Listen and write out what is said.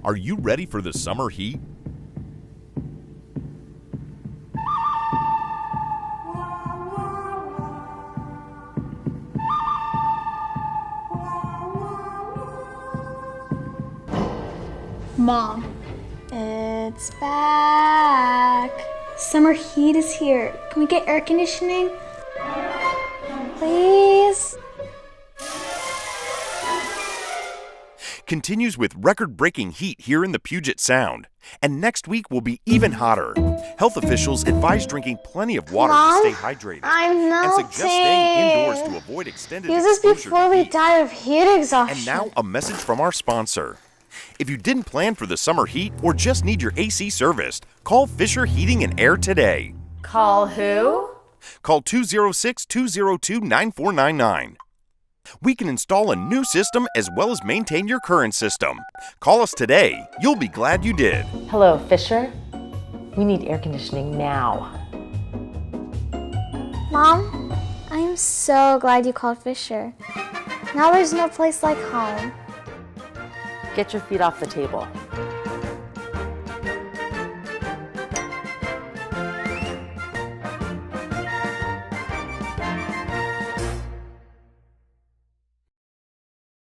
Are you ready for the summer heat? Mom, it's back. Summer heat is here. Can we get air conditioning? Please? Continues with record-breaking heat here in the Puget Sound. And next week will be even hotter. Health officials advise drinking plenty of water Mom, to stay hydrated. I'm melting. And suggest staying indoors to avoid extended Use this exposure before to we heat. die of heat exhaustion. And now a message from our sponsor. If you didn't plan for the summer heat or just need your AC serviced, call Fischer Heating and Air today. Call who? Call 206-202-9499. We can install a new system as well as maintain your current system. Call us today. You'll be glad you did. Hello, Fisher. We need air conditioning now. Mom, I'm so glad you called Fisher. Now there's no place like home. Get your feet off the table.